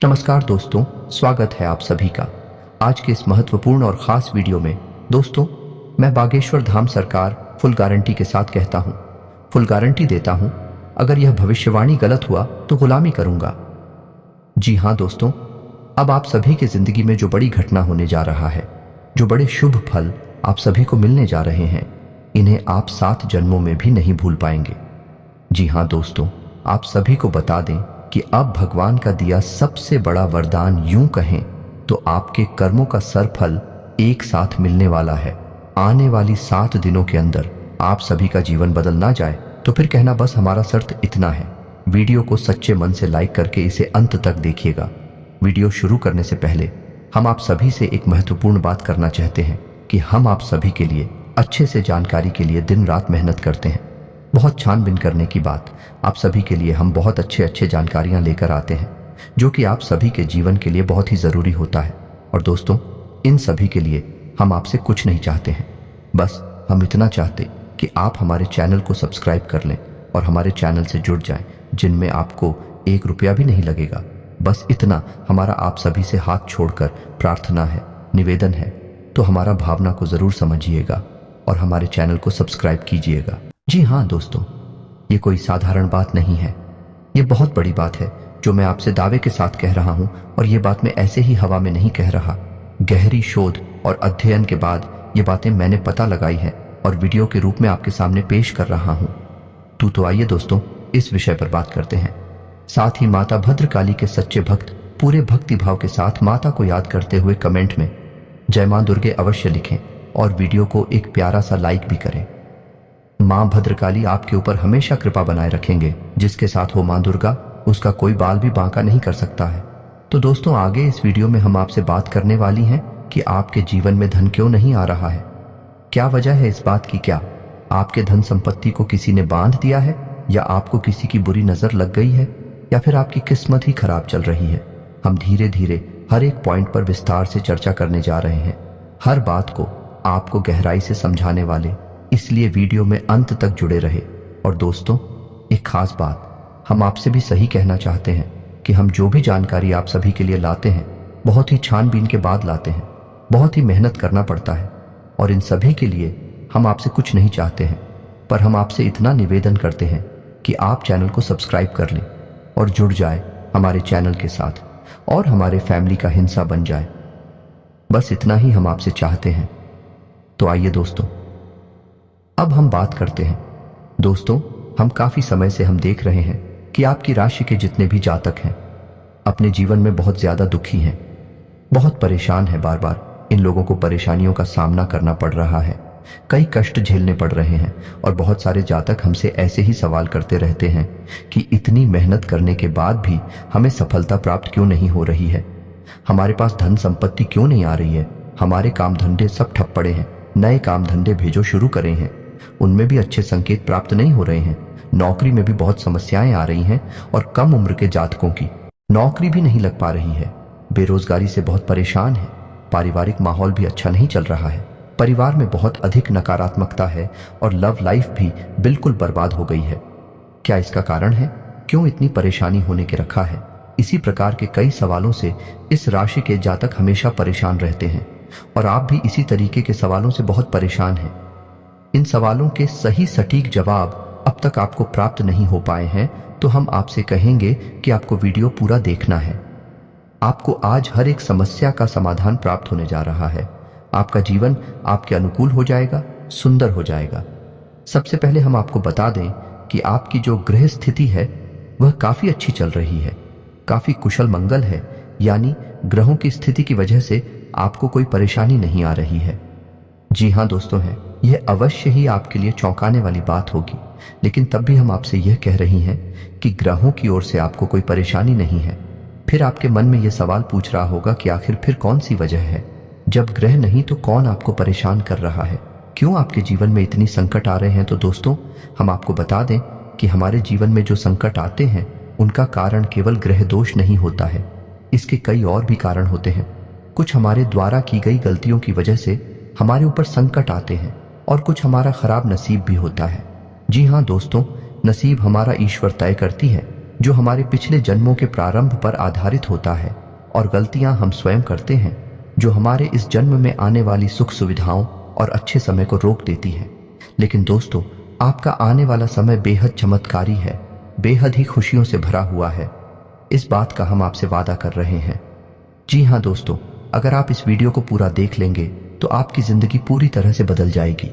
नमस्कार दोस्तों, स्वागत है आप सभी का आज के इस महत्वपूर्ण और ख़ास वीडियो में। दोस्तों, मैं बागेश्वर धाम सरकार फुल गारंटी के साथ कहता हूँ, फुल गारंटी देता हूँ, अगर यह भविष्यवाणी गलत हुआ तो गुलामी करूँगा। जी हाँ दोस्तों, अब आप सभी की ज़िंदगी में जो बड़ी घटना होने जा रहा है, जो बड़े शुभ फल आप सभी को मिलने जा रहे हैं, इन्हें आप 7 जन्मों में भी नहीं भूल पाएंगे। जी हाँ दोस्तों, आप सभी को बता दें कि अब भगवान का दिया सबसे बड़ा वरदान, यूं कहें तो आपके कर्मों का सरफल एक साथ मिलने वाला है। आने वाली 7 दिनों के अंदर आप सभी का जीवन बदल ना जाए तो फिर कहना बस हमारा शर्त इतना है। वीडियो को सच्चे मन से लाइक करके इसे अंत तक देखिएगा। वीडियो शुरू करने से पहले हम आप सभी से एक महत्वपूर्ण बात करना चाहते हैं कि हम आप सभी के लिए अच्छे से जानकारी के लिए दिन रात मेहनत करते हैं। बहुत छानबीन करने की बात, आप सभी के लिए हम बहुत अच्छे जानकारियां लेकर आते हैं जो कि आप सभी के जीवन के लिए बहुत ही ज़रूरी होता है। और दोस्तों, इन सभी के लिए हम आपसे कुछ नहीं चाहते हैं, बस हम इतना चाहते कि आप हमारे चैनल को सब्सक्राइब कर लें और हमारे चैनल से जुड़ जाएं, जिनमें आपको 1 रुपया भी नहीं लगेगा। बस इतना हमारा आप सभी से हाथ छोड़कर प्रार्थना है, निवेदन है, तो हमारा भावना को ज़रूर समझिएगा और हमारे चैनल को सब्सक्राइब कीजिएगा। जी हाँ दोस्तों, ये कोई साधारण बात नहीं है, ये बहुत बड़ी बात है जो मैं आपसे दावे के साथ कह रहा हूँ। और ये बात मैं ऐसे ही हवा में नहीं कह रहा, गहरी शोध और अध्ययन के बाद ये बातें मैंने पता लगाई है और वीडियो के रूप में आपके सामने पेश कर रहा हूँ। तो आइए दोस्तों, इस विषय पर बात करते हैं। साथ ही माता भद्रकाली के सच्चे भक्त पूरे भक्ति भाव के साथ माता को याद करते हुए कमेंट में जय मां दुर्गे अवश्य लिखें और वीडियो को एक प्यारा सा लाइक भी करें। मां भद्रकाली आपके ऊपर हमेशा कृपा बनाए रखेंगे। जिसके साथ हो मां दुर्गा, उसका कोई बाल भी बांका नहीं कर सकता है। तो दोस्तों, आगे इस वीडियो में हम आपसे बात करने वाली हैं कि आपके जीवन में धन क्यों नहीं आ रहा है। क्या वजह है इस बात की? क्या आपके धन संपत्ति को किसी ने बांध दिया है, या आपको किसी की बुरी नजर लग गई है, या फिर आपकी किस्मत ही खराब चल रही है? हम धीरे धीरे हर एक पॉइंट पर विस्तार से चर्चा करने जा रहे हैं, हर बात को आपको गहराई से समझाने वाले, इसलिए वीडियो में अंत तक जुड़े रहे। और दोस्तों, एक खास बात हम आपसे भी सही कहना चाहते हैं कि हम जो भी जानकारी आप सभी के लिए लाते हैं, बहुत ही छानबीन के बाद लाते हैं, बहुत ही मेहनत करना पड़ता है। और इन सभी के लिए हम आपसे कुछ नहीं चाहते हैं, पर हम आपसे इतना निवेदन करते हैं कि आप चैनल को सब्सक्राइब कर लें और जुड़ जाए हमारे चैनल के साथ और हमारे फैमिली का हिस्सा बन जाए। बस इतना ही हम आपसे चाहते हैं। तो आइए दोस्तों, अब हम बात करते हैं। दोस्तों, हम काफी समय से हम देख रहे हैं कि आपकी राशि के जितने भी जातक हैं, अपने जीवन में बहुत ज्यादा दुखी हैं, बहुत परेशान हैं। बार बार इन लोगों को परेशानियों का सामना करना पड़ रहा है, कई कष्ट झेलने पड़ रहे हैं। और बहुत सारे जातक हमसे ऐसे ही सवाल करते रहते हैं कि इतनी मेहनत करने के बाद भी हमें सफलता प्राप्त क्यों नहीं हो रही है, हमारे पास धन संपत्ति क्यों नहीं आ रही है, हमारे काम धंधे सब ठप पड़े हैं, नए काम धंधे भेजो शुरू करे हैं, उनमें भी अच्छे संकेत प्राप्त नहीं हो रहे हैं, नौकरी में भी बहुत समस्याएं आ रही हैं और कम उम्र के जातकों की नौकरी भी नहीं लग पा रही है, बेरोजगारी से बहुत परेशान है, पारिवारिक माहौल भी अच्छा नहीं चल रहा है, परिवार में बहुत अधिक नकारात्मकता है और लव लाइफ भी बिल्कुल बर्बाद हो गई है। क्या इसका कारण है? क्यों इतनी परेशानी होने के रखा है? इसी प्रकार के कई सवालों से इस राशि के जातक हमेशा परेशान रहते हैं और आप भी इसी तरीके के सवालों से बहुत परेशान हैं। इन सवालों के सही सटीक जवाब अब तक आपको प्राप्त नहीं हो पाए हैं, तो हम आपसे कहेंगे कि आपको वीडियो पूरा देखना है। आपको आज हर एक समस्या का समाधान प्राप्त होने जा रहा है। आपका जीवन आपके अनुकूल हो जाएगा, सुंदर हो जाएगा। सबसे पहले हम आपको बता दें कि आपकी जो ग्रह स्थिति है वह काफी अच्छी चल रही है, काफी कुशल मंगल है, यानी ग्रहों की स्थिति की वजह से आपको कोई परेशानी नहीं आ रही है। जी हाँ दोस्तों, है यह अवश्य ही आपके लिए चौंकाने वाली बात होगी, लेकिन तब भी हम आपसे यह कह रही हैं कि ग्रहों की ओर से आपको कोई परेशानी नहीं है। फिर आपके मन में यह सवाल पूछ रहा होगा कि आखिर फिर कौन सी वजह है? जब ग्रह नहीं तो कौन आपको परेशान कर रहा है? क्यों आपके जीवन में इतनी संकट आ रहे हैं? तो दोस्तों, हम आपको बता दें कि हमारे जीवन में जो संकट आते हैं उनका कारण केवल ग्रह दोष नहीं होता है, इसके कई और भी कारण होते हैं। कुछ हमारे द्वारा की गई गलतियों की वजह से हमारे ऊपर संकट आते हैं और कुछ हमारा खराब नसीब भी होता है। जी हाँ दोस्तों, नसीब हमारा ईश्वर तय करती है। जो हमारे पिछले जन्मों के प्रारंभ पर आधारित होता है, और गलतियां हम स्वयं करते हैं जो हमारे इस जन्म में आने वाली सुख सुविधाओं और अच्छे समय को रोक देती है। लेकिन दोस्तों, आपका आने वाला समय बेहद चमत्कारी है, बेहद ही खुशियों से भरा हुआ है। इस बात का हम आपसे वादा कर रहे हैं। जी हाँ दोस्तों, अगर आप इस वीडियो को पूरा देख लेंगे तो आपकी जिंदगी पूरी तरह से बदल जाएगी,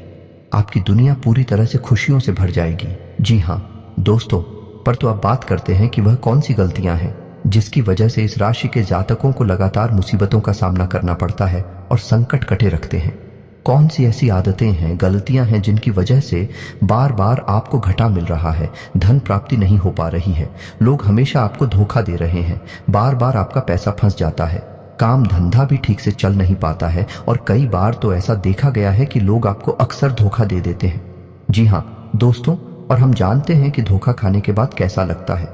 आपकी दुनिया पूरी तरह से खुशियों से भर जाएगी। जी हाँ दोस्तों, पर तो अब बात करते हैं कि वह कौन सी गलतियां हैं जिसकी वजह से इस राशि के जातकों को लगातार मुसीबतों का सामना करना पड़ता है और संकट कटे रखते हैं। कौन सी ऐसी आदतें हैं, गलतियां हैं जिनकी वजह से बार बार आपको घाटा मिल रहा है, धन प्राप्ति नहीं हो पा रही है, लोग हमेशा आपको धोखा दे रहे हैं, बार बार आपका पैसा फंस जाता है, काम धंधा भी ठीक से चल नहीं पाता है, और कई बार तो ऐसा देखा गया है कि लोग आपको अक्सर धोखा दे देते हैं। जी हाँ दोस्तों, और हम जानते हैं कि धोखा खाने के बाद कैसा लगता है।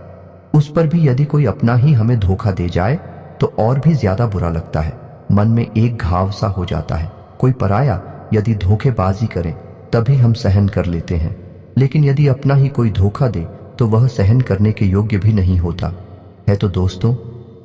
उस पर भी यदि कोई अपना ही हमें धोखा दे जाए तो और भी ज्यादा बुरा लगता है, मन में एक घाव सा हो जाता है। कोई पराया यदि धोखेबाजी करे तभी हम सहन कर लेते हैं, लेकिन यदि अपना ही कोई धोखा दे तो वह सहन करने के योग्य भी नहीं होता है। तो दोस्तों,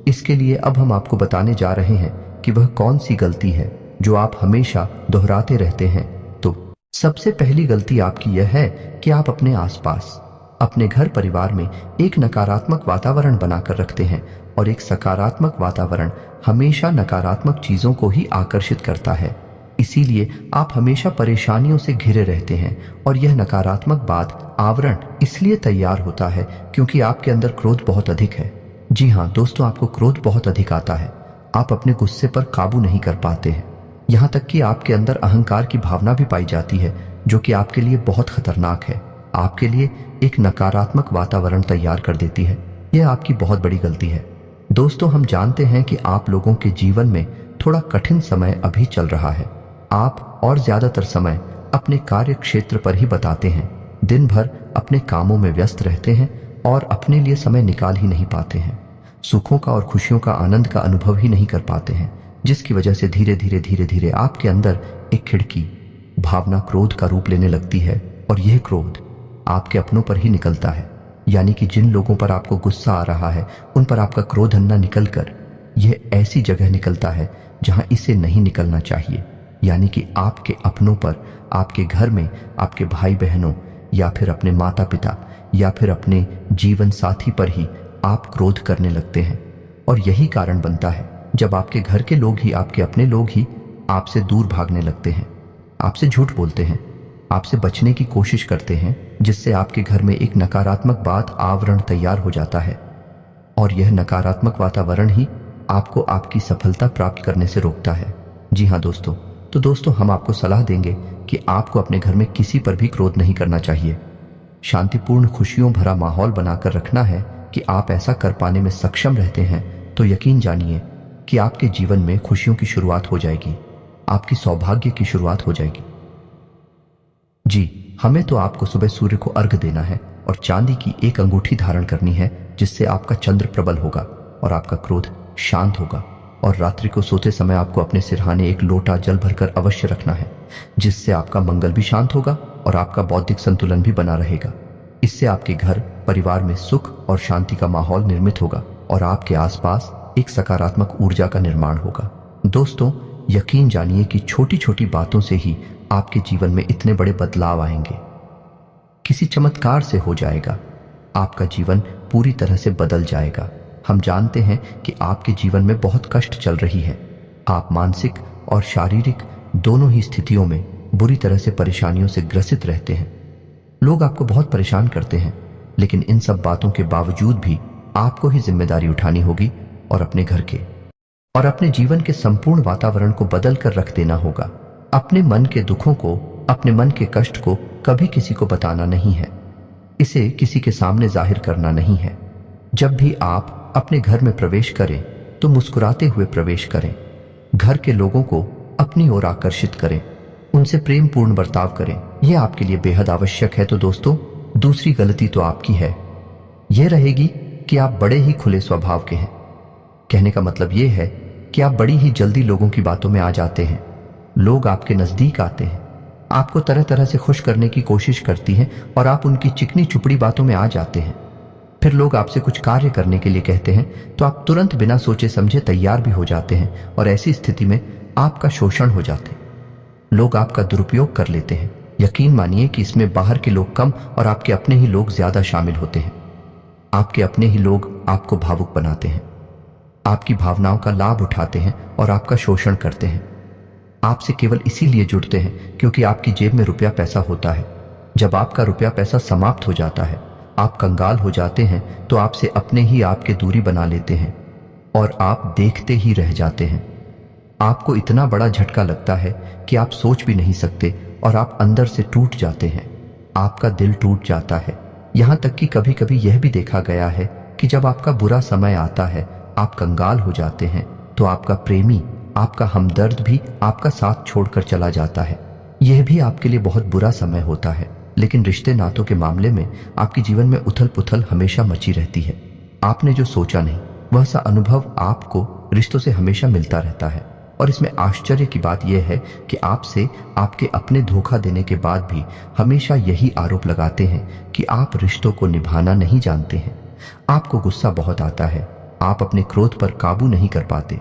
इसके लिए अब हम आपको बताने जा रहे हैं कि वह कौन सी गलती है जो आप हमेशा दोहराते रहते हैं। तो सबसे पहली गलती आपकी यह है कि आप अपने आसपास, अपने घर परिवार में एक नकारात्मक वातावरण बनाकर रखते हैं, और एक सकारात्मक वातावरण हमेशा नकारात्मक चीजों को ही आकर्षित करता है। इसीलिए आप हमेशा परेशानियों से घिरे रहते हैं, और यह नकारात्मक बात आवरण इसलिए तैयार होता है क्योंकि आपके अंदर क्रोध बहुत अधिक है। जी हाँ दोस्तों, आपको क्रोध बहुत अधिक आता है, आप अपने गुस्से पर काबू नहीं कर पाते हैं, यहाँ तक कि आपके अंदर अहंकार की भावना भी पाई जाती है, जो कि आपके लिए बहुत खतरनाक है, आपके लिए एक नकारात्मक वातावरण तैयार कर देती है। यह आपकी बहुत बड़ी गलती है। दोस्तों, हम जानते हैं कि आप लोगों के जीवन में थोड़ा कठिन समय अभी चल रहा है। आप और ज्यादातर समय अपने कार्य क्षेत्र पर ही बताते हैं, दिन भर अपने कामों में व्यस्त रहते हैं और अपने लिए समय निकाल ही नहीं पाते हैं, सुखों का और खुशियों का आनंद का अनुभव ही नहीं कर पाते हैं, जिसकी वजह से धीरे धीरे आपके अंदर एक खिड़की भावना क्रोध का रूप लेने लगती है, और यह क्रोध आपके अपनों पर ही निकलता है। यानी कि जिन लोगों पर आपको गुस्सा आ रहा है उन पर आपका क्रोध अन्ना निकलकर यह ऐसी जगह निकलता है जहां इसे नहीं निकलना चाहिए, यानी कि आपके अपनों पर, आपके घर में, आपके भाई बहनों, या फिर अपने माता पिता, या फिर अपने जीवन साथी पर ही आप क्रोध करने लगते हैं। और यही कारण बनता है जब आपके घर के लोग ही, आपके अपने लोग ही आपसे दूर भागने लगते हैं, आपसे झूठ बोलते हैं, आपसे बचने की कोशिश करते हैं, जिससे आपके घर में एक नकारात्मक बात आवरण तैयार हो जाता है, और यह नकारात्मक वातावरण ही आपको आपकी सफलता प्राप्त करने से रोकता है। जी हाँ दोस्तों, तो दोस्तों, हम आपको सलाह देंगे कि आपको अपने घर में किसी पर भी क्रोध नहीं करना चाहिए। शांतिपूर्ण खुशियों भरा माहौल बनाकर रखना है कि आप ऐसा कर पाने में सक्षम रहते हैं तो यकीन जानिए कि आपके जीवन में खुशियों की शुरुआत हो जाएगी, आपकी सौभाग्य की शुरुआत हो जाएगी। जी, हमें तो आपको सुबह सूर्य को अर्घ देना है और चांदी की एक अंगूठी धारण करनी है, जिससे आपका चंद्र प्रबल होगा और आपका क्रोध शांत होगा। और रात्रि को सोते समय आपको अपने सिरहाने एक लोटा जल भरकर अवश्य रखना है, जिससे आपका मंगल भी शांत होगा और आपका बौद्धिक संतुलन भी बना रहेगा। इससे आपके घर परिवार में सुख और शांति का माहौल निर्मित होगा और आपके आसपास एक सकारात्मक ऊर्जा का निर्माण होगा। दोस्तों, यकीन जानिए कि छोटी छोटी बातों से ही आपके जीवन में इतने बड़े बदलाव आएंगे, किसी चमत्कार से हो जाएगा, आपका जीवन पूरी तरह से बदल जाएगा। हम जानते हैं कि आपके जीवन में बहुत कष्ट चल रही है, आप मानसिक और शारीरिक दोनों ही स्थितियों में बुरी तरह से परेशानियों से ग्रसित रहते हैं। लोग आपको बहुत परेशान करते हैं, लेकिन इन सब बातों के बावजूद भी आपको ही जिम्मेदारी उठानी होगी और अपने घर के और अपने जीवन के संपूर्ण वातावरण को बदल कर रख देना होगा। अपने मन के दुखों को, अपने मन के कष्ट को कभी किसी को बताना नहीं है, इसे किसी के सामने जाहिर करना नहीं है। जब भी आप अपने घर में प्रवेश करें तो मुस्कुराते हुए प्रवेश करें, घर के लोगों को अपनी ओर आकर्षित करें, उनसे प्रेम पूर्ण बर्ताव करें, यह आपके लिए बेहद आवश्यक है। तो दोस्तों, दूसरी गलती तो आपकी है, यह रहेगी कि आप बड़े ही खुले स्वभाव के हैं। कहने का मतलब यह है कि आप बड़ी ही जल्दी लोगों की बातों में आ जाते हैं, लोग आपके नजदीक आते हैं, आपको तरह तरह से खुश करने की कोशिश करती हैं और आप उनकी चिकनी चुपड़ी बातों में आ जाते हैं। फिर लोग आपसे कुछ कार्य करने के लिए कहते हैं तो आप तुरंत बिना सोचे समझे तैयार भी हो जाते हैं और ऐसी स्थिति में आपका शोषण हो जाते हैं। लोग आपका दुरुपयोग कर लेते हैं। यकीन मानिए कि इसमें बाहर के लोग कम और आपके अपने ही लोग ज्यादा शामिल होते हैं। आपके अपने ही लोग आपको भावुक बनाते हैं, आपकी भावनाओं का लाभ उठाते हैं और आपका शोषण करते हैं। आपसे केवल इसीलिए जुड़ते हैं क्योंकि आपकी जेब में रुपया पैसा होता है। जब आपका रुपया पैसा समाप्त हो जाता है, आप कंगाल हो जाते हैं, तो आपसे अपने ही आपके दूरी बना लेते हैं और आप देखते ही रह जाते हैं। आपको इतना बड़ा झटका लगता है कि आप सोच भी नहीं सकते और आप अंदर से टूट जाते हैं। आपका दिल टूट जाता है। यहां तक कि कभी कभी यह भी देखा गया है कि जब आपका बुरा समय आता है, आप कंगाल हो जाते हैं, तो आपका प्रेमी, आपका हमदर्द भी आपका साथ छोड़कर चला जाता है। यह भी आपके लिए बहुत बुरा समय होता है। लेकिन रिश्ते नातों के मामले में आपके जीवन में उथल पुथल हमेशा मची रहती है। आपने जो सोचा नहीं, वह सा अनुभव आपको रिश्तों से हमेशा मिलता रहता है। और इसमें आश्चर्य की बात यह है कि आपसे आपके अपने धोखा देने के बाद भी हमेशा यही आरोप लगाते हैं कि आप रिश्तों को निभाना नहीं जानते हैं। आपको गुस्सा बहुत आता है, आप अपने क्रोध पर काबू नहीं कर पाते,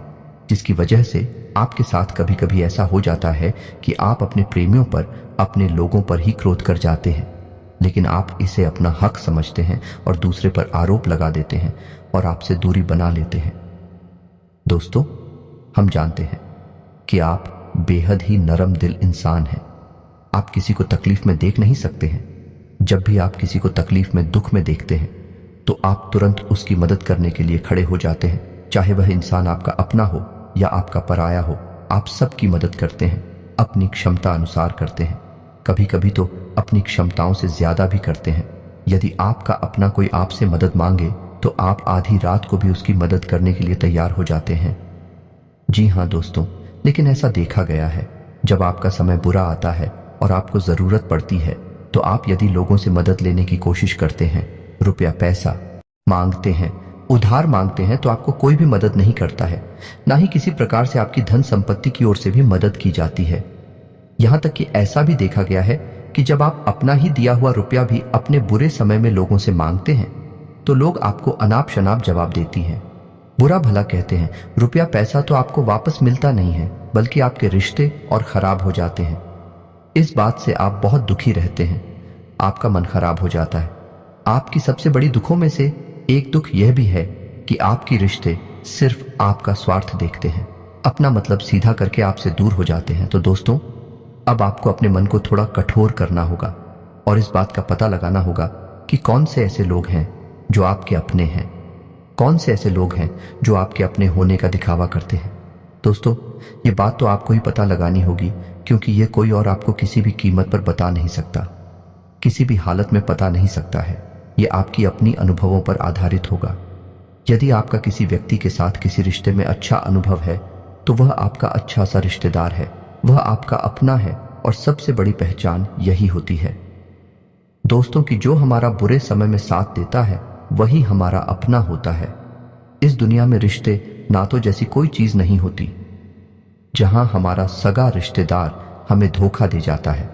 जिसकी वजह से आपके साथ कभी कभी ऐसा हो जाता है कि आप अपने प्रेमियों पर, अपने लोगों पर ही क्रोध कर जाते हैं। लेकिन आप इसे अपना हक समझते हैं और दूसरे पर आरोप लगा देते हैं और आपसे दूरी बना लेते हैं। दोस्तों, हम जानते हैं कि आप बेहद ही नरम दिल इंसान हैं। आप किसी को तकलीफ में देख नहीं सकते हैं। जब भी आप किसी को तकलीफ में, दुख में देखते हैं, तो आप तुरंत उसकी मदद करने के लिए खड़े हो जाते हैं। चाहे वह इंसान आपका अपना हो या आपका पराया हो, आप सबकी मदद करते हैं, अपनी क्षमता अनुसार करते हैं। कभी कभी तो अपनी क्षमताओं से ज्यादा भी करते हैं। यदि आपका अपना कोई आपसे मदद मांगे तो आप आधी रात को भी उसकी मदद करने के लिए तैयार हो जाते हैं। जी हाँ दोस्तों, लेकिन ऐसा देखा गया है, जब आपका समय बुरा आता है और आपको जरूरत पड़ती है, तो आप यदि लोगों से मदद लेने की कोशिश करते हैं, रुपया पैसा मांगते हैं, उधार मांगते हैं, तो आपको कोई भी मदद नहीं करता है। ना ही किसी प्रकार से आपकी धन संपत्ति की ओर से भी मदद की जाती है। यहां तक कि ऐसा भी देखा गया है कि जब आप अपना ही दिया हुआ रुपया भी अपने बुरे समय में लोगों से मांगते हैं, तो लोग आपको अनाप शनाप जवाब देती हैं, बुरा भला कहते हैं। रुपया पैसा तो आपको वापस मिलता नहीं है, बल्कि आपके रिश्ते और खराब हो जाते हैं। इस बात से आप बहुत दुखी रहते हैं, आपका मन खराब हो जाता है। आपकी सबसे बड़ी दुखों में से एक दुख यह भी है कि आपके रिश्ते सिर्फ आपका स्वार्थ देखते हैं, अपना मतलब सीधा करके आपसे दूर हो जाते हैं। तो दोस्तों, अब आपको अपने मन को थोड़ा कठोर करना होगा और इस बात का पता लगाना होगा कि कौन से ऐसे लोग हैं जो आपके अपने हैं, कौन से ऐसे लोग हैं जो आपके अपने होने का दिखावा करते हैं। दोस्तों, ये बात तो आपको ही पता लगानी होगी, क्योंकि ये कोई और आपको किसी भी कीमत पर बता नहीं सकता, किसी भी हालत में पता नहीं सकता है। ये आपकी अपनी अनुभवों पर आधारित होगा। यदि आपका किसी व्यक्ति के साथ किसी रिश्ते में अच्छा अनुभव है, तो वह आपका अच्छा सा रिश्तेदार है, वह आपका अपना है और सबसे बड़ी पहचान यही होती है दोस्तों कि जो हमारा बुरे समय में साथ देता है, वही हमारा अपना होता है। इस दुनिया में रिश्ते नातों जैसी कोई चीज नहीं होती। जहां हमारा सगा रिश्तेदार हमें धोखा दे जाता है,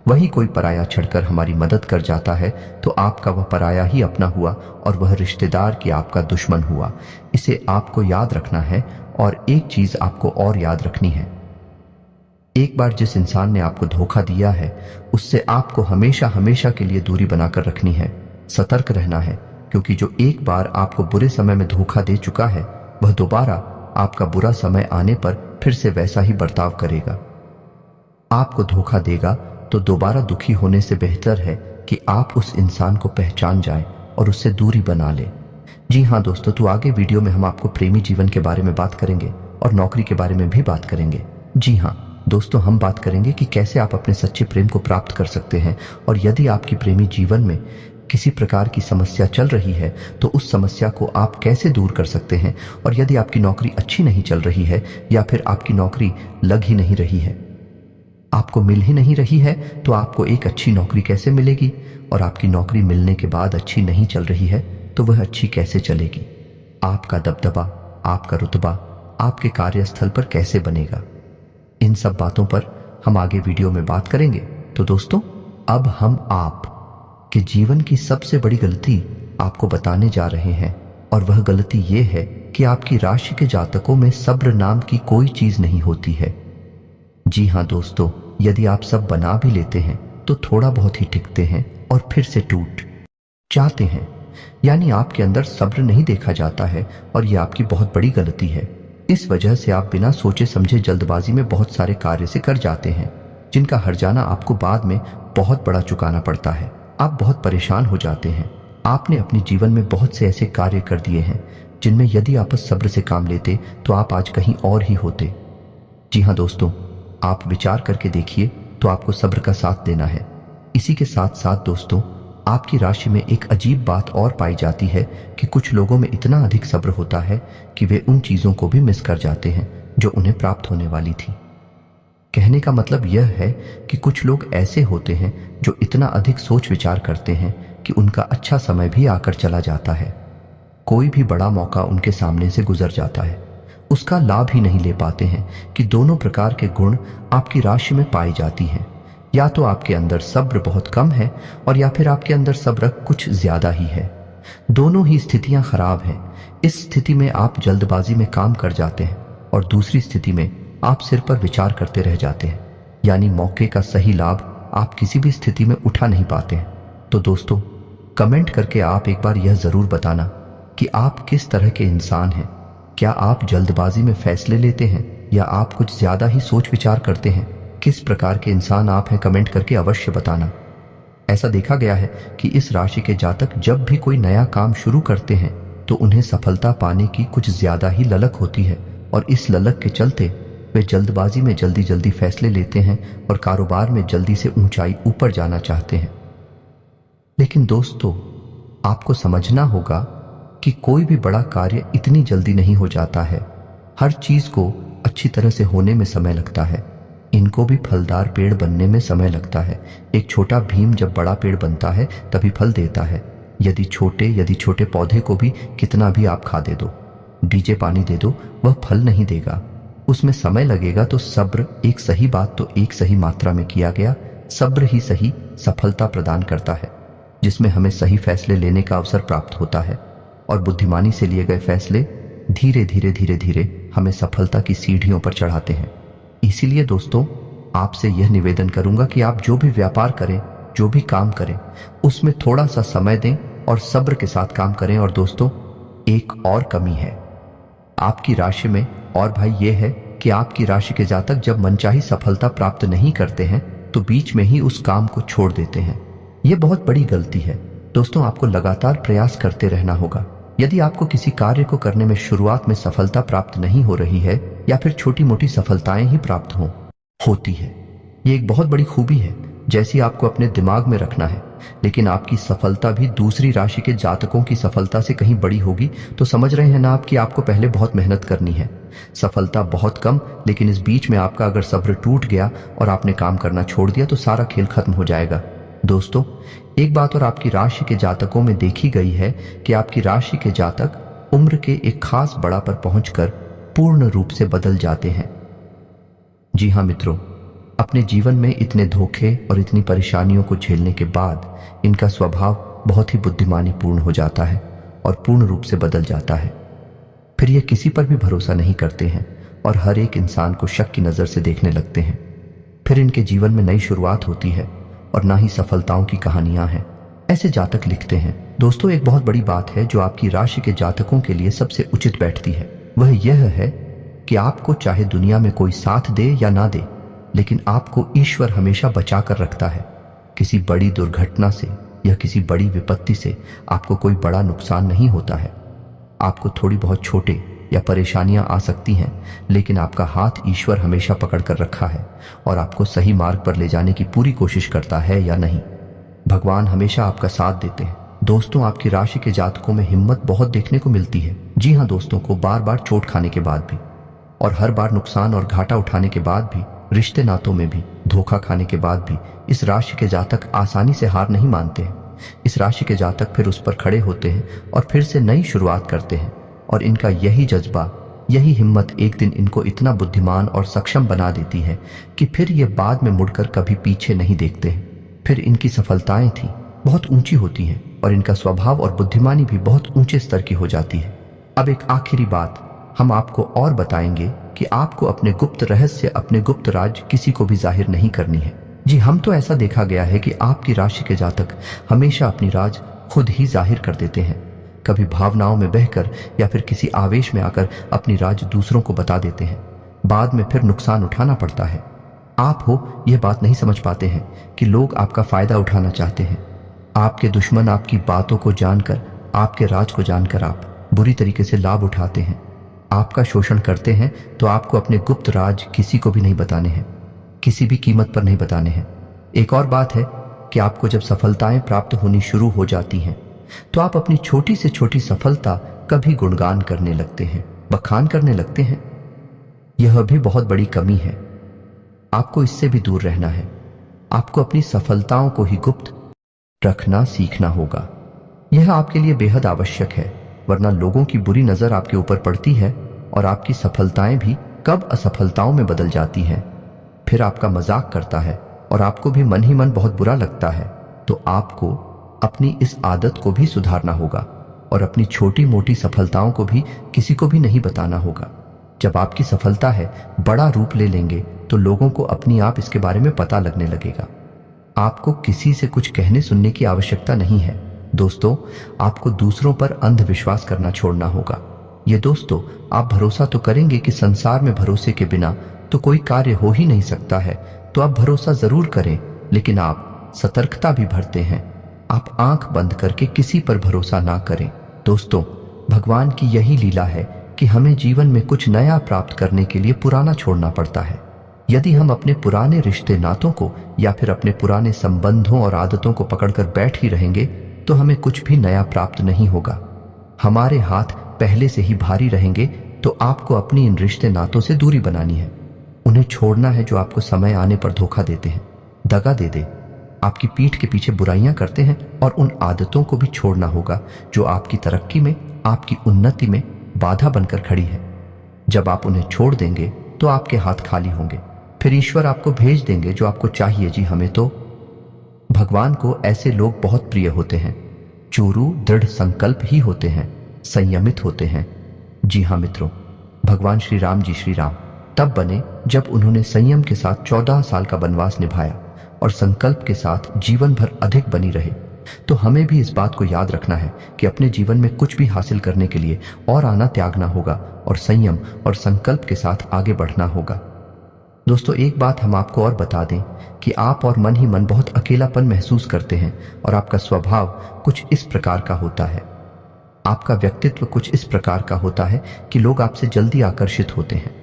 वही कोई पराया छड़कर हमारी मदद कर जाता है, तो आपका वह पराया ही अपना हुआ और वह रिश्तेदार की आपका दुश्मन हुआ। इसे आपको याद रखना है। और एक चीज आपको और याद रखनी है, एक बार जिस इंसान ने आपको धोखा दिया है, उससे आपको हमेशा हमेशा के लिए दूरी बनाकर रखनी है, सतर्क रहना है, क्योंकि जो एक बार आपको बुरे समय में धोखा दे चुका है, वह दोबारा आपका बुरा समय आने पर फिर से वैसा ही बर्ताव करेगा। आपको धोखा देगा तो दोबारा दुखी होने से बेहतर है कि आप उस इंसान को पहचान जाएं और उससे दूरी बना लें। जी हाँ दोस्तों, तो आगे वीडियो में हम आपको प्रेमी जीवन के बारे में बात करेंगे और नौकरी के बारे में भी बात करेंगे। जी हाँ दोस्तों, हम बात करेंगे कि कैसे आप अपने सच्चे प्रेम को प्राप्त कर सकते हैं, और यदि आपकी प्रेमी जीवन में किसी प्रकार की समस्या चल रही है तो उस समस्या को आप कैसे दूर कर सकते हैं। और यदि आपकी नौकरी अच्छी नहीं चल रही है या फिर आपकी नौकरी लग ही नहीं रही है, आपको मिल ही नहीं रही है, तो आपको एक अच्छी नौकरी कैसे मिलेगी। और आपकी नौकरी मिलने के बाद अच्छी नहीं चल रही है तो वह अच्छी कैसे चलेगी। आपका दबदबा, आपका रुतबा आपके कार्यस्थल पर कैसे बनेगा। इन सब बातों पर हम आगे वीडियो में बात करेंगे। तो दोस्तों, अब हम आप के जीवन की सबसे बड़ी गलती आपको बताने जा रहे हैं, और वह गलती ये है कि आपकी राशि के जातकों में सब्र नाम की कोई चीज नहीं होती है। जी हाँ दोस्तों, यदि आप सब बना भी लेते हैं तो थोड़ा बहुत ही टिकते हैं और फिर से टूट जाते हैं। यानी आपके अंदर सब्र नहीं देखा जाता है, और यह आपकी बहुत बड़ी गलती है। इस वजह से आप बिना सोचे समझे जल्दबाजी में बहुत सारे कार्य से कर जाते हैं, जिनका हर्जाना आपको बाद में बहुत बड़ा चुकाना पड़ता है। आप बहुत परेशान हो जाते हैं। आपने अपने जीवन में बहुत से ऐसे कार्य कर दिए हैं जिनमें यदि आप सब्र से काम लेते तो आप आज कहीं और ही होते। जी हाँ दोस्तों, आप विचार करके देखिए तो आपको सब्र का साथ देना है। इसी के साथ साथ दोस्तों, आपकी राशि में एक अजीब बात और पाई जाती है कि कुछ लोगों में इतना अधिक सब्र होता है कि वे उन चीजों को भी मिस कर जाते हैं जो उन्हें प्राप्त होने वाली थी। कहने का मतलब यह है कि कुछ लोग ऐसे होते हैं जो इतना अधिक सोच विचार करते हैं कि उनका अच्छा समय भी आकर चला जाता है। कोई भी बड़ा मौका उनके सामने से गुजर जाता है, उसका लाभ ही नहीं ले पाते हैं कि दोनों प्रकार के गुण आपकी राशि में पाई जाती हैं। या तो आपके अंदर सब्र बहुत कम है, और या फिर आपके अंदर सब्र कुछ ज्यादा ही है। दोनों ही स्थितियां खराब हैं। इस स्थिति में आप जल्दबाजी में काम कर जाते हैं, और दूसरी स्थिति में आप सिर पर विचार करते रह जाते हैं। यानी मौके का सही लाभ आप किसी भी स्थिति में उठा नहीं पाते हैं। तो दोस्तों, कमेंट करके आप एक बार यह जरूर बताना कि आप किस तरह के इंसान हैं। क्या आप जल्दबाजी में फैसले लेते हैं, या आप कुछ ज्यादा ही सोच विचार करते हैं? किस प्रकार के इंसान आप हैं, कमेंट करके अवश्य बताना। ऐसा देखा गया है कि इस राशि के जातक जब भी कोई नया काम शुरू करते हैं तो उन्हें सफलता पाने की कुछ ज्यादा ही ललक होती है, और इस ललक के चलते वे जल्दबाजी में जल्दी जल्दी फैसले लेते हैं और कारोबार में जल्दी से ऊंचाई ऊपर जाना चाहते हैं। लेकिन दोस्तों, आपको समझना होगा कि कोई भी बड़ा कार्य इतनी जल्दी नहीं हो जाता है। हर चीज को अच्छी तरह से होने में समय लगता है। इनको भी फलदार पेड़ बनने में समय लगता है। एक छोटा भीम जब बड़ा पेड़ बनता है तभी फल देता है। यदि छोटे पौधे को भी कितना भी आप खाद दे दो, बीजे पानी दे दो, वह फल नहीं देगा, उसमें समय लगेगा। तो सब्र, एक सही बात तो एक सही मात्रा में किया गया सब्र ही सही सफलता प्रदान करता है, जिसमें हमें सही फैसले लेने का अवसर प्राप्त होता है, और बुद्धिमानी से लिए गए फैसले धीरे धीरे हमें सफलता की सीढ़ियों पर चढ़ाते हैं। इसीलिए दोस्तों, आपसे यह निवेदन करूंगा कि आप जो भी व्यापार करें, जो भी काम करें, उसमें थोड़ा सा समय दें और सब्र के साथ काम करें। और दोस्तों, एक और कमी है आपकी राशि में, और भाई ये है कि आपकी राशि के जातक जब मनचाही सफलता प्राप्त नहीं करते हैं तो बीच में ही उस काम को छोड़ देते हैं। यह बहुत बड़ी गलती है। दोस्तों, आपको लगातार प्रयास करते रहना होगा। यदि आपको किसी कार्य को करने में शुरुआत में सफलता प्राप्त नहीं हो रही है, या फिर छोटी मोटी सफलताएं ही प्राप्त होती है, ये एक बहुत बड़ी खूबी है जैसी आपको अपने दिमाग में रखना है। लेकिन आपकी सफलता भी दूसरी राशि के जातकों की सफलता से कहीं बड़ी होगी, तो समझ रहे हैं ना आप कि आपको पहले बहुत मेहनत करनी है। सफलता बहुत कम, लेकिन इस बीच में आपका अगर सब्र टूट गया और आपने काम करना छोड़ दिया तो सारा खेल खत्म हो जाएगा। दोस्तों, एक बात और आपकी राशि के जातकों में देखी गई है कि आपकी राशि के जातक उम्र के एक खास बड़ा पर पहुंचकर पूर्ण रूप से बदल जाते हैं। जी हाँ मित्रों, अपने जीवन में इतने धोखे और इतनी परेशानियों को झेलने के बाद इनका स्वभाव बहुत ही बुद्धिमानी पूर्ण हो जाता है और पूर्ण रूप से बदल जाता है। फिर ये किसी पर भी भरोसा नहीं करते हैं और हर एक इंसान को शक की नजर से देखने लगते हैं। फिर इनके जीवन में नई शुरुआत होती है और ना ही सफलताओं की कहानियां हैं। ऐसे जातक लिखते हैं। दोस्तों, एक बहुत बड़ी बात है जो आपकी राशि के जातकों के लिए सबसे उचित बैठती है। वह यह है कि आपको चाहे दुनिया में कोई साथ दे या ना दे, लेकिन आपको ईश्वर हमेशा बचा कर रखता है। किसी बड़ी दुर्घटना से या किसी बड़ी विपत्ति से आपको कोई बड़ा नुकसान नहीं होता है। आपको थोड़ी बहुत छोटे या परेशानियां आ सकती हैं, लेकिन आपका हाथ ईश्वर हमेशा पकड़ कर रखा है और आपको सही मार्ग पर ले जाने की पूरी कोशिश करता है या नहीं। भगवान हमेशा आपका साथ देते हैं। दोस्तों, आपकी राशि के जातकों में हिम्मत बहुत देखने को मिलती है। जी हाँ दोस्तों, को बार बार चोट खाने के बाद भी, और हर बार नुकसान और घाटा उठाने के बाद भी, रिश्ते नातों में भी धोखा खाने के बाद भी इस राशि के जातक आसानी से हार नहीं मानते हैं। इस राशि के जातक फिर उस पर खड़े होते हैं और फिर से नई शुरुआत करते हैं, और इनका यही जज्बा, यही हिम्मत एक दिन इनको इतना बुद्धिमान और सक्षम बना देती है कि फिर ये बाद में मुड़कर कभी पीछे नहीं देखते हैं। फिर इनकी सफलताएं थी बहुत ऊंची होती हैं और इनका स्वभाव और बुद्धिमानी भी बहुत ऊंचे स्तर की हो जाती है। अब एक आखिरी बात हम आपको और बताएंगे कि आपको अपने गुप्त रहस्य, अपने गुप्त राज किसी को भी जाहिर नहीं करनी है। जी हम तो ऐसा देखा गया है कि आपकी राशि के जातक हमेशा अपनी राज खुद ही जाहिर कर देते हैं, कभी भावनाओं में बहकर या फिर किसी आवेश में आकर अपनी राज दूसरों को बता देते हैं। बाद में फिर नुकसान उठाना पड़ता है। आप हो यह बात नहीं समझ पाते हैं कि लोग आपका फायदा उठाना चाहते हैं। आपके दुश्मन आपकी बातों को जानकर, आपके राज को जानकर आप बुरी तरीके से लाभ उठाते हैं, आपका शोषण करते हैं। तो आपको अपने गुप्त राज किसी को भी नहीं बताने हैं, किसी भी कीमत पर नहीं बताने हैं। एक और बात है कि आपको जब सफलताएं प्राप्त होनी शुरू हो जाती हैं तो आप अपनी छोटी से छोटी सफलता का भी गुणगान करने लगते हैं, बखान करने लगते हैं। यह भी बहुत बड़ी कमी है। आपको इससे भी दूर रहना है। आपको अपनी सफलताओं को ही गुप्त रखना सीखना होगा। यह आपके लिए बेहद आवश्यक है, वरना लोगों की बुरी नजर आपके ऊपर पड़ती है और आपकी सफलताएं भी कब असफलताओं में बदल जाती हैं। फिर आपका मजाक करता है और आपको भी मन ही मन बहुत बुरा लगता है। तो आपको अपनी इस आदत को भी सुधारना होगा और अपनी छोटी मोटी सफलताओं को भी किसी को भी नहीं बताना होगा। जब आपकी सफलता है बड़ा रूप ले लेंगे तो लोगों को अपनी आप इसके बारे में पता लगने लगेगा। आपको किसी से कुछ कहने सुनने की आवश्यकता नहीं है। दोस्तों, आपको दूसरों पर अंधविश्वास करना छोड़ना होगा। ये दोस्तों, आप भरोसा तो करेंगे कि संसार में भरोसे के बिना तो कोई कार्य हो ही नहीं सकता है, तो आप भरोसा जरूर करें, लेकिन आप सतर्कता भी बरतें हैं। आप आंख बंद करके किसी पर भरोसा ना करें। दोस्तों, भगवान की यही लीला है कि हमें जीवन में कुछ नया प्राप्त करने के लिए पुराना छोड़ना पड़ता है। यदि हम अपने पुराने रिश्ते नातों को या फिर अपने पुराने संबंधों और आदतों को पकड़कर बैठ ही रहेंगे तो हमें कुछ भी नया प्राप्त नहीं होगा। हमारे हाथ पहले से ही भारी रहेंगे। तो आपको अपनी इन रिश्ते नातों से दूरी बनानी है। उन्हें छोड़ना है जो आपको समय आने पर धोखा देते हैं, दगा दे दे, आपकी पीठ के पीछे बुराइयां करते हैं। और उन आदतों को भी छोड़ना होगा जो आपकी तरक्की में, आपकी उन्नति में बाधा बनकर खड़ी है। जब आप उन्हें छोड़ देंगे तो आपके हाथ खाली होंगे। फिर ईश्वर आपको भेज देंगे जो आपको चाहिए। जी हमें तो भगवान को ऐसे लोग बहुत प्रिय होते हैं। चूरू दृढ़ संकल्प ही होते हैं, संयमित होते हैं। जी हाँ मित्रों, भगवान श्री राम जी, श्री राम तब बने जब उन्होंने संयम के साथ 14 साल का वनवास निभाया और संकल्प के साथ जीवन भर अधिक बनी रहे। तो हमें भी इस बात को याद रखना है कि अपने जीवन में कुछ भी हासिल करने के लिए और आना त्यागना होगा और संयम और संकल्प के साथ आगे बढ़ना होगा। दोस्तों, एक बात हम आपको और बता दें कि आप और मन ही मन बहुत अकेलापन महसूस करते हैं और आपका स्वभाव कुछ इस प्रकार का होता है, आपका व्यक्तित्व कुछ इस प्रकार का होता है कि लोग आपसे जल्दी आकर्षित होते हैं,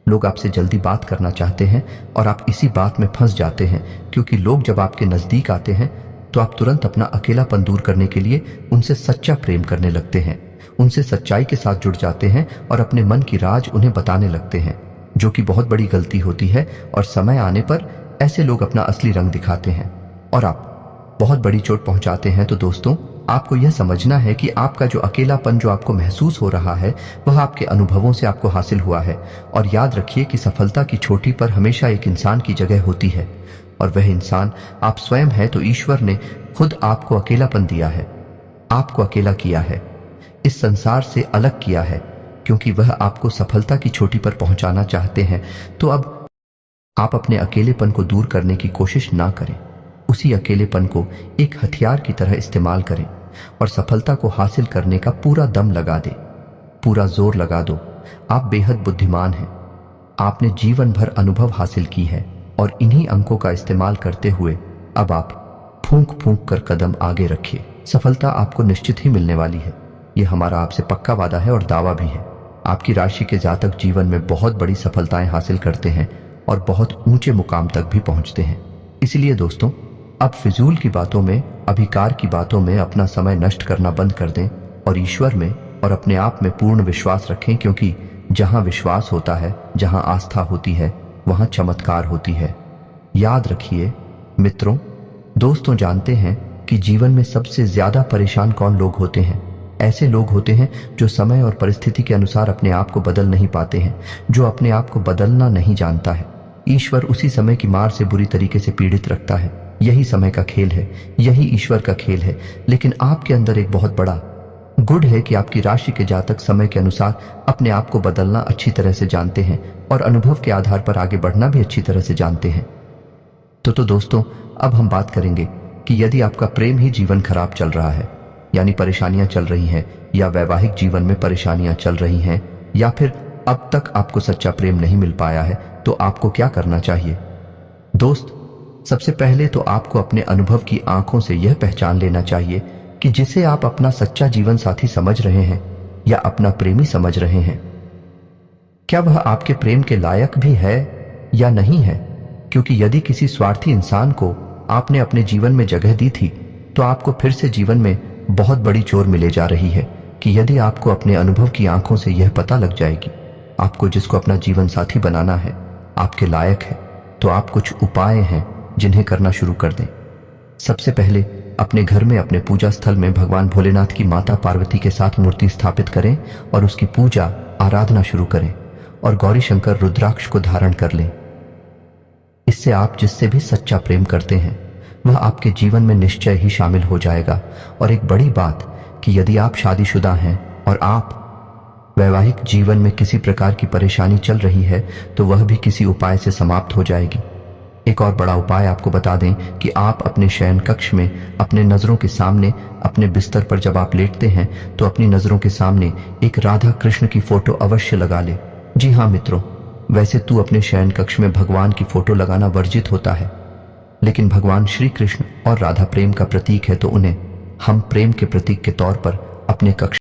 लोग आपसे जल्दी बात करना चाहते हैं और आप इसी बात में फंस जाते हैं। क्योंकि लोग जब आपके नजदीक आते हैं तो आप तुरंत अपना अकेलापन दूर करने के लिए उनसे सच्चा प्रेम करने लगते हैं, उनसे सच्चाई के साथ जुड़ जाते हैं और अपने मन की राज उन्हें बताने लगते हैं, जो कि बहुत बड़ी गलती होती है। और समय आने पर ऐसे लोग अपना असली रंग दिखाते हैं और आप बहुत बड़ी चोट पहुंचाते हैं। तो दोस्तों, आपको यह समझना है कि आपका जो अकेलापन जो आपको महसूस हो रहा है वह आपके अनुभवों से आपको हासिल हुआ है। और याद रखिए कि सफलता की चोटी पर हमेशा एक इंसान की जगह होती है और वह इंसान आप स्वयं है। तो ईश्वर ने खुद आपको अकेलापन दिया है, आपको अकेला किया है, इस संसार से अलग किया है, क्योंकि वह आपको सफलता की चोटी पर पहुंचाना चाहते हैं। तो अब आप अपने अकेलेपन को दूर करने की कोशिश ना करें, उसी अकेलेपन को एक हथियार की तरह इस्तेमाल करें और सफलता को हासिल करने का पूरा दम लगा दें, पूरा जोर लगा दो। आप बेहद बुद्धिमान हैं, आपने जीवन भर अनुभव हासिल की है और इन्हीं अंकों का इस्तेमाल करते हुए अब आप फूंक फूंक कर कदम आगे रखिए। सफलता आपको निश्चित ही मिलने वाली है, यह हमारा आपसे पक्का वादा है और दावा भी है। आपकी राशि के जातक जीवन में बहुत बड़ी सफलताएं हासिल करते हैं और बहुत ऊंचे मुकाम तक भी पहुंचते हैं। इसलिए दोस्तों, अब फिजूल की बातों में, अभिकार की बातों में अपना समय नष्ट करना बंद कर दें और ईश्वर में और अपने आप में पूर्ण विश्वास रखें। क्योंकि जहां विश्वास होता है, जहां आस्था होती है, वहां चमत्कार होती है। याद रखिए मित्रों, दोस्तों, जानते हैं कि जीवन में सबसे ज्यादा परेशान कौन लोग होते हैं? ऐसे लोग होते हैं जो समय और परिस्थिति के अनुसार अपने आप को बदल नहीं पाते हैं, जो अपने आप को बदलना नहीं जानता है। ईश्वर उसी समय की मार से बुरी तरीके से पीड़ित रखता है यही समय का खेल है, यही ईश्वर का खेल है। लेकिन आपके अंदर एक बहुत बड़ा गुण है कि आपकी राशि के जातक समय के अनुसार अपने आप को बदलना अच्छी तरह से जानते हैं और अनुभव के आधार पर आगे बढ़ना भी अच्छी तरह से जानते हैं। तो दोस्तों, अब हम बात करेंगे कि यदि आपका प्रेम ही जीवन खराब चल रहा है, यानी परेशानियां चल रही हैं, या वैवाहिक जीवन में परेशानियां चल रही हैं, या फिर अब तक आपको सच्चा प्रेम नहीं मिल पाया है, तो आपको क्या करना चाहिए? दोस्त, सबसे पहले तो आपको अपने अनुभव की आंखों से यह पहचान लेना चाहिए कि जिसे आप अपना सच्चा जीवन साथी समझ रहे हैं या अपना प्रेमी समझ रहे हैं, क्या वह आपके प्रेम के लायक भी है या नहीं है। क्योंकि यदि किसी स्वार्थी इंसान को आपने अपने जीवन में जगह दी थी, तो आपको फिर से जीवन में बहुत बड़ी चोट मिले जा रही है कि यदि आपको अपने अनुभव की आंखों से यह पता लग जाएगी आपको जिसको अपना जीवन साथी बनाना है आपके लायक है, तो आप कुछ उपाय हैं जिन्हें करना शुरू कर दें। सबसे पहले अपने घर में, अपने पूजा स्थल में भगवान भोलेनाथ की माता पार्वती के साथ मूर्ति स्थापित करें और उसकी पूजा आराधना शुरू करें और गौरी शंकर रुद्राक्ष को धारण कर लें। इससे आप जिससे भी सच्चा प्रेम करते हैं वह आपके जीवन में निश्चय ही शामिल हो जाएगा। और एक बड़ी बात कि यदि आप शादीशुदा हैं और आप वैवाहिक जीवन में किसी प्रकार की परेशानी चल रही है, तो वह भी किसी उपाय से समाप्त हो जाएगी। एक और बड़ा उपाय आपको बता दें कि आप अपने शयन कक्ष में अपने नजरों के सामने, अपने बिस्तर पर जब आप लेटते हैं, तो अपनी नजरों के सामने एक राधा कृष्ण की फोटो अवश्य लगा ले। जी हाँ मित्रों, वैसे तू अपने शयन कक्ष में भगवान की फोटो लगाना वर्जित होता है, लेकिन भगवान श्री कृष्ण और राधा प्रेम का प्रतीक है, तो उन्हें हम प्रेम के प्रतीक के तौर पर अपने कक्ष